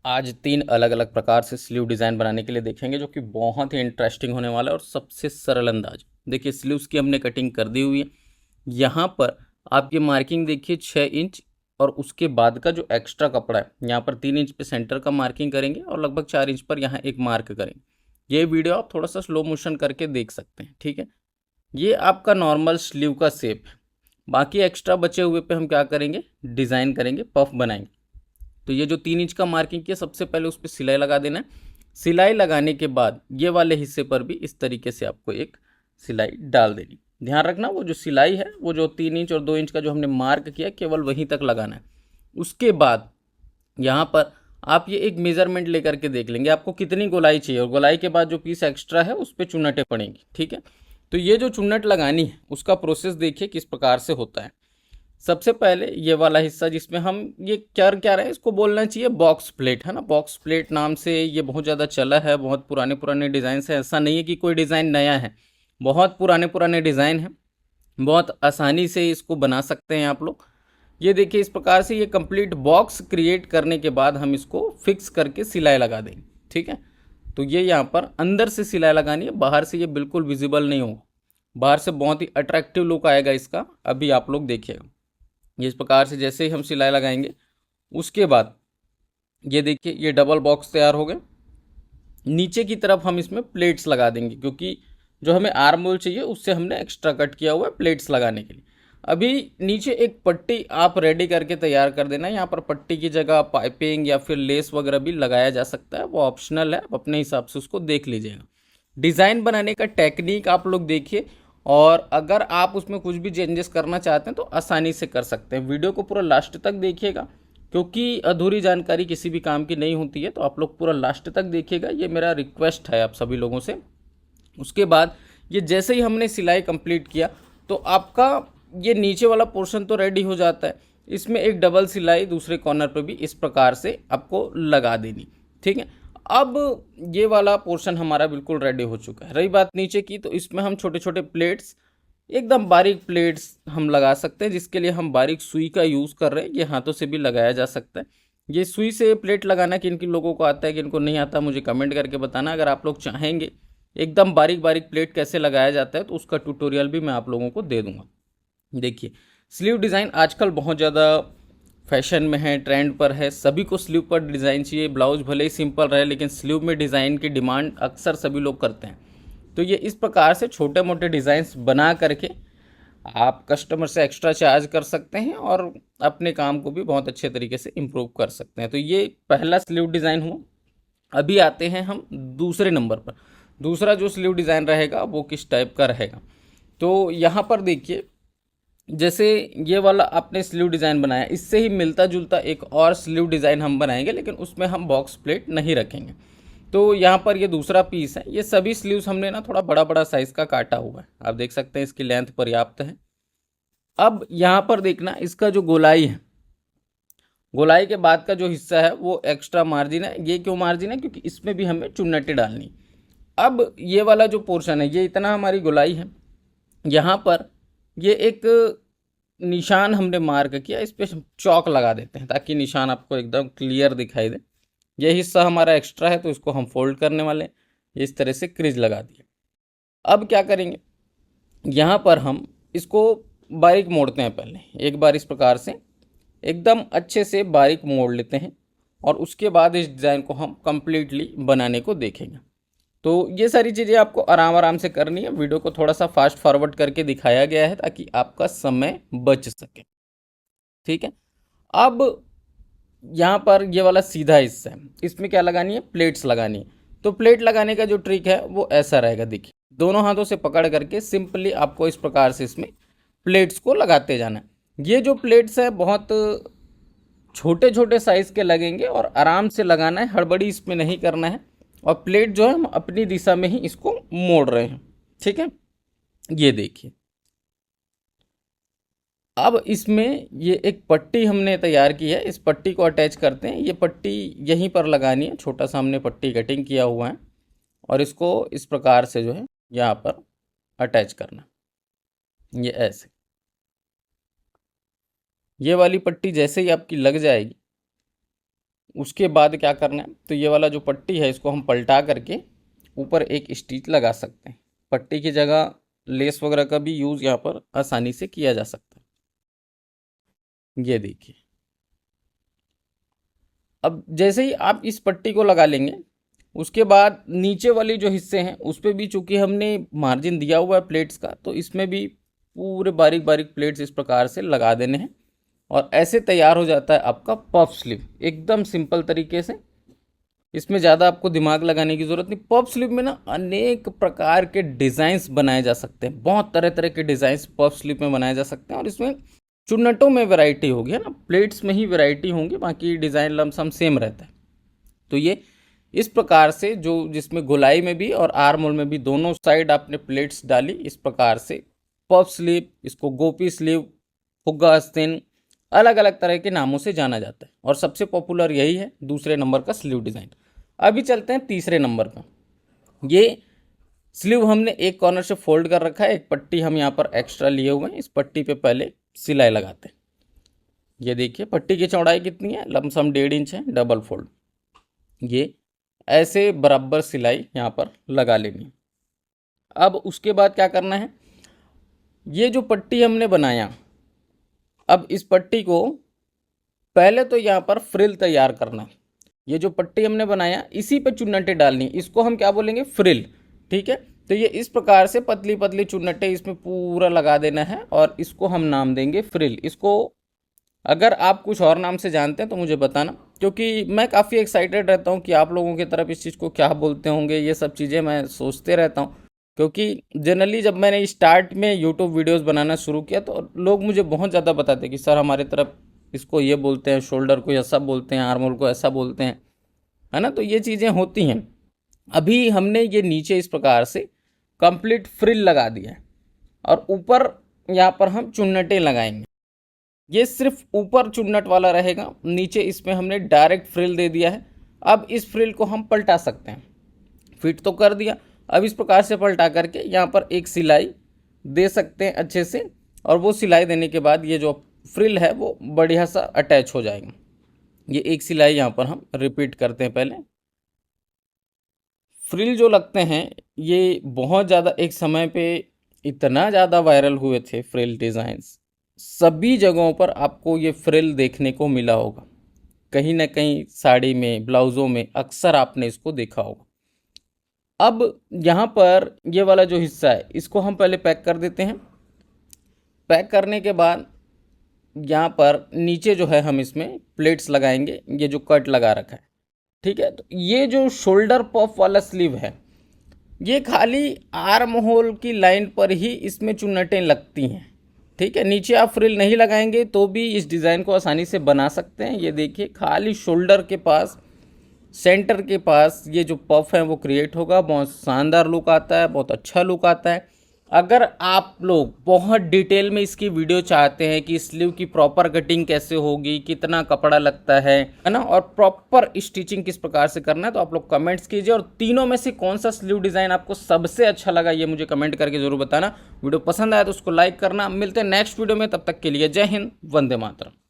आज 3 अलग अलग प्रकार से स्लीव डिज़ाइन बनाने के लिए देखेंगे जो कि बहुत ही इंटरेस्टिंग होने वाला है और सबसे सरल अंदाज। देखिए स्लीव्स की हमने कटिंग कर दी हुई है। यहाँ पर आपकी मार्किंग देखिए 6 इंच और उसके बाद का जो एक्स्ट्रा कपड़ा है यहाँ पर 3 इंच पे सेंटर का मार्किंग करेंगे और लगभग 4 इंच पर यहाँ एक मार्क करेंगे। ये वीडियो आप थोड़ा सा स्लो मोशन करके देख सकते हैं, ठीक है। ये आपका नॉर्मल स्लीव का शेप है। बाकी एक्स्ट्रा बचे हुए पे हम क्या करेंगे, डिज़ाइन करेंगे, पफ बनाएंगे। तो ये जो 3 इंच का मार्किंग किया सबसे पहले उस पर सिलाई लगा देना है। सिलाई लगाने के बाद ये वाले हिस्से पर भी इस तरीके से आपको एक सिलाई डाल देनी। ध्यान रखना वो जो सिलाई है वो जो 3 इंच और 2 इंच का जो हमने मार्क किया केवल वहीं तक लगाना है। उसके बाद यहाँ पर आप ये एक मेजरमेंट लेकर के देख लेंगे आपको कितनी गोलाई चाहिए और गोलाई के बाद जो पीस एक्स्ट्रा है उस पर चुन्नटें पड़ेंगी, ठीक है। तो ये जो चुन्नट लगानी है उसका प्रोसेस देखिए किस प्रकार से होता है। सबसे पहले ये वाला हिस्सा जिसमें हम ये क्या क्या रहे हैं इसको बोलना चाहिए बॉक्स प्लेट, है ना। बॉक्स प्लेट नाम से ये बहुत ज़्यादा चला है, बहुत पुराने पुराने डिज़ाइन है। ऐसा नहीं है कि कोई डिज़ाइन नया है, बहुत पुराने पुराने डिज़ाइन है, बहुत आसानी से इसको बना सकते हैं आप लोग। ये देखिए इस प्रकार से ये कंप्लीट बॉक्स क्रिएट करने के बाद हम इसको फिक्स करके सिलाई लगा देंगे, ठीक है। तो ये यहाँ पर अंदर से सिलाई लगानी है, बाहर से ये बिल्कुल विजिबल नहीं होगा। बाहर से बहुत ही अट्रैक्टिव लुक आएगा इसका, अभी आप लोग देखिएगा। इस प्रकार से जैसे ही हम सिलाई लगाएंगे उसके बाद ये देखिए ये डबल बॉक्स तैयार हो गए। नीचे की तरफ हम इसमें प्लेट्स लगा देंगे क्योंकि जो हमें आर्म होल चाहिए उससे हमने एक्स्ट्रा कट किया हुआ है प्लेट्स लगाने के लिए। अभी नीचे एक पट्टी आप रेडी करके तैयार कर देना। यहाँ पर पट्टी की जगह पाइपिंग या फिर लेस वगैरह भी लगाया जा सकता है, वो ऑप्शनल है, आप अपने हिसाब से उसको देख लीजिएगा। डिज़ाइन बनाने का टेक्निक आप लोग देखिए और अगर आप उसमें कुछ भी चेंजेस करना चाहते हैं तो आसानी से कर सकते हैं। वीडियो को पूरा लास्ट तक देखिएगा क्योंकि अधूरी जानकारी किसी भी काम की नहीं होती है, तो आप लोग पूरा लास्ट तक देखिएगा, ये मेरा रिक्वेस्ट है आप सभी लोगों से। उसके बाद ये जैसे ही हमने सिलाई कंप्लीट किया तो आपका ये नीचे वाला पोर्शन तो रेडी हो जाता है। इसमें एक डबल सिलाई दूसरे कॉर्नर पर भी इस प्रकार से आपको लगा देनी, ठीक है। अब ये वाला पोर्शन हमारा बिल्कुल रेडी हो चुका है। रही बात नीचे की, तो इसमें हम छोटे छोटे प्लेट्स, एकदम बारीक प्लेट्स हम लगा सकते हैं, जिसके लिए हम बारीक सुई का यूज़ कर रहे हैं। ये हाथों से भी लगाया जा सकता है। ये सुई से प्लेट लगाना किन किन लोगों को आता है किन को नहीं आता मुझे कमेंट करके बताना। अगर आप लोग चाहेंगे एकदम बारीक बारीक प्लेट कैसे लगाया जाता है तो उसका ट्यूटोरियल भी मैं आप लोगों को दे दूंगा। देखिए स्लीव डिज़ाइन आजकल बहुत ज़्यादा फैशन में है, ट्रेंड पर है। सभी को स्लीव पर डिज़ाइन चाहिए। ब्लाउज भले ही सिंपल रहे लेकिन स्लीव में डिज़ाइन की डिमांड अक्सर सभी लोग करते हैं। तो ये इस प्रकार से छोटे मोटे डिज़ाइंस बना करके आप कस्टमर से एक्स्ट्रा चार्ज कर सकते हैं और अपने काम को भी बहुत अच्छे तरीके से इम्प्रूव कर सकते हैं। तो ये पहला स्लीव डिज़ाइन हुआ। अभी आते हैं हम दूसरे नंबर पर। दूसरा जो स्लीव डिज़ाइन रहेगा वो किस टाइप का रहेगा, तो यहाँ पर देखिए जैसे ये वाला आपने स्लीव डिज़ाइन बनाया, इससे ही मिलता जुलता एक और स्लीव डिज़ाइन हम बनाएंगे लेकिन उसमें हम बॉक्स प्लेट नहीं रखेंगे। तो यहाँ पर ये दूसरा पीस है। ये सभी स्लीव्स हमने ना थोड़ा बड़ा बड़ा साइज़ का काटा हुआ है, आप देख सकते हैं इसकी लेंथ पर्याप्त है। अब यहाँ पर देखना इसका जो गोलाई है, गोलाई के बाद का जो हिस्सा है वो एक्स्ट्रा मार्जिन है। ये क्यों मार्जिन है, क्योंकि इसमें भी हमें चुन्नटें डालनी। अब ये वाला जो पोर्शन है ये इतना हमारी गोलाई है। यहाँ पर ये एक निशान हमने मार्क किया, इस पर चौक लगा देते हैं ताकि निशान आपको एकदम क्लियर दिखाई दे। ये हिस्सा हमारा एक्स्ट्रा है तो इसको हम फोल्ड करने वाले हैं। ये इस तरह से क्रीज लगा दिए। अब क्या करेंगे, यहाँ पर हम इसको बारीक मोड़ते हैं। पहले एक बार इस प्रकार से एकदम अच्छे से बारीक मोड़ लेते हैं और उसके बाद इस डिज़ाइन को हम कंप्लीटली बनाने को देखेंगे। तो ये सारी चीज़ें आपको आराम आराम से करनी है। वीडियो को थोड़ा सा फास्ट फॉरवर्ड करके दिखाया गया है ताकि आपका समय बच सके, ठीक है। अब यहाँ पर ये वाला सीधा हिस्सा है, इसमें क्या लगानी है, प्लेट्स लगानी है। तो प्लेट लगाने का जो ट्रिक है वो ऐसा रहेगा। देखिए दोनों हाथों से पकड़ करके सिंपली आपको इस प्रकार से इसमें प्लेट्स को लगाते जाना है। ये जो प्लेट्स है बहुत छोटे छोटे साइज़ के लगेंगे और आराम से लगाना है, हड़बड़ी इसमें नहीं करना है। और प्लेट जो है हम अपनी दिशा में ही इसको मोड़ रहे हैं, ठीक है। ये देखिए अब इसमें ये एक पट्टी हमने तैयार की है, इस पट्टी को अटैच करते हैं। ये पट्टी यहीं पर लगानी है, छोटा सा हमने पट्टी कटिंग किया हुआ है और इसको इस प्रकार से जो है यहाँ पर अटैच करना। ये ऐसे, ये वाली पट्टी जैसे ही आपकी लग जाएगी उसके बाद क्या करना है, तो ये वाला जो पट्टी है इसको हम पलटा करके ऊपर एक स्टिच लगा सकते हैं। पट्टी की जगह लेस वगैरह का भी यूज़ यहाँ पर आसानी से किया जा सकता है। ये देखिए, अब जैसे ही आप इस पट्टी को लगा लेंगे, उसके बाद नीचे वाली जो हिस्से हैं उस पर भी चूंकि हमने मार्जिन दिया हुआ है प्लेट्स का, तो इसमें भी पूरे बारीक बारीक प्लेट्स इस प्रकार से लगा देने हैं और ऐसे तैयार हो जाता है आपका पफ स्लीव, एकदम सिंपल तरीके से। इसमें ज़्यादा आपको दिमाग लगाने की ज़रूरत नहीं। पफ स्लीव में ना अनेक प्रकार के डिज़ाइंस बनाए जा सकते हैं, बहुत तरह तरह के डिज़ाइंस पफ स्लीव में बनाए जा सकते हैं। और इसमें चुन्नटों में वैरायटी होगी, है ना, प्लेट्स में ही वैरायटी होंगी, बाकी डिज़ाइन लमसम सेम रहता है। तो ये इस प्रकार से जो जिसमें गोलाई में भी और आर्म होल में भी दोनों साइड आपने प्लेट्स डाली, इस प्रकार से पफ स्लीव, इसको गोपी स्लीव, फुग्गा आस्तीन, अलग अलग तरह के नामों से जाना जाता है और सबसे पॉपुलर यही है दूसरे नंबर का स्लीव डिज़ाइन। अभी चलते हैं तीसरे नंबर का। ये स्लीव हमने एक कॉर्नर से फोल्ड कर रखा है, एक पट्टी हम यहाँ पर एक्स्ट्रा लिए हुए हैं। इस पट्टी पे पहले सिलाई लगाते हैं। ये देखिए पट्टी की चौड़ाई कितनी है, लमसम 1.5 इंच है, डबल फोल्ड। ये ऐसे बराबर सिलाई यहाँ पर लगा लेनी है। अब उसके बाद क्या करना है, ये जो पट्टी हमने बनाया, अब इस पट्टी को पहले तो यहाँ पर फ्रिल तैयार करना है। ये जो पट्टी हमने बनाया इसी पे चुन्नटें डालनी है, इसको हम क्या बोलेंगे, फ्रिल। ठीक है, तो ये इस प्रकार से पतली पतली चुन्नटें इसमें पूरा लगा देना है और इसको हम नाम देंगे फ्रिल। इसको अगर आप कुछ और नाम से जानते हैं तो मुझे बताना, क्योंकि मैं काफ़ी एक्साइटेड रहता हूँ कि आप लोगों की तरफ इस चीज़ को क्या बोलते होंगे। ये सब चीज़ें मैं सोचते रहता हूँ, क्योंकि जनरली जब मैंने स्टार्ट में यूट्यूब वीडियोस बनाना शुरू किया तो लोग मुझे बहुत ज़्यादा बताते कि सर हमारे तरफ इसको ये बोलते हैं, शोल्डर को ऐसा बोलते हैं, आर्म होल को ऐसा बोलते हैं, है ना। तो ये चीज़ें होती हैं। अभी हमने ये नीचे इस प्रकार से कंप्लीट फ्रिल लगा दिया है और ऊपर यहाँ पर हम चुन्नटें लगाएंगे। ये सिर्फ ऊपर चुन्नट वाला रहेगा, नीचे इसमें हमने डायरेक्ट फ्रिल दे दिया है। अब इस फ्रिल को हम पलटा सकते हैं, फिट तो कर दिया, अब इस प्रकार से पलटा करके यहाँ पर एक सिलाई दे सकते हैं अच्छे से, और वो सिलाई देने के बाद ये जो फ्रिल है वो बढ़िया सा अटैच हो जाएगा। ये एक सिलाई यहाँ पर हम रिपीट करते हैं। पहले फ्रिल जो लगते हैं ये बहुत ज़्यादा एक समय पे इतना ज़्यादा वायरल हुए थे फ्रिल डिज़ाइंस, सभी जगहों पर आपको ये फ्रिल देखने को मिला होगा, कहीं ना कहीं साड़ी में, ब्लाउज़ों में अक्सर आपने इसको देखा होगा। अब यहाँ पर ये वाला जो हिस्सा है इसको हम पहले पैक कर देते हैं। पैक करने के बाद यहाँ पर नीचे जो है हम इसमें प्लेट्स लगाएंगे, ये जो कट लगा रखा है। ठीक है, तो ये जो शोल्डर पफ वाला स्लीव है ये खाली आर्म होल की लाइन पर ही इसमें चुन्नटें लगती हैं। ठीक है, नीचे आप फ्रिल नहीं लगाएंगे तो भी इस डिज़ाइन को आसानी से बना सकते हैं। ये देखिए खाली शोल्डर के पास, सेंटर के पास ये जो पफ है वो क्रिएट होगा, बहुत शानदार लुक आता है, बहुत अच्छा लुक आता है। अगर आप लोग बहुत डिटेल में इसकी वीडियो चाहते हैं कि स्लीव की प्रॉपर कटिंग कैसे होगी, कितना कपड़ा लगता है ना, और प्रॉपर स्टिचिंग किस प्रकार से करना है, तो आप लोग कमेंट्स कीजिए और तीनों में से कौन सा स्लीव डिज़ाइन आपको सबसे अच्छा लगा ये मुझे कमेंट करके ज़रूर बताना। वीडियो पसंद आया तो उसको लाइक करना। मिलते हैं नेक्स्ट वीडियो में, तब तक के लिए जय हिंद, वंदे मातरम।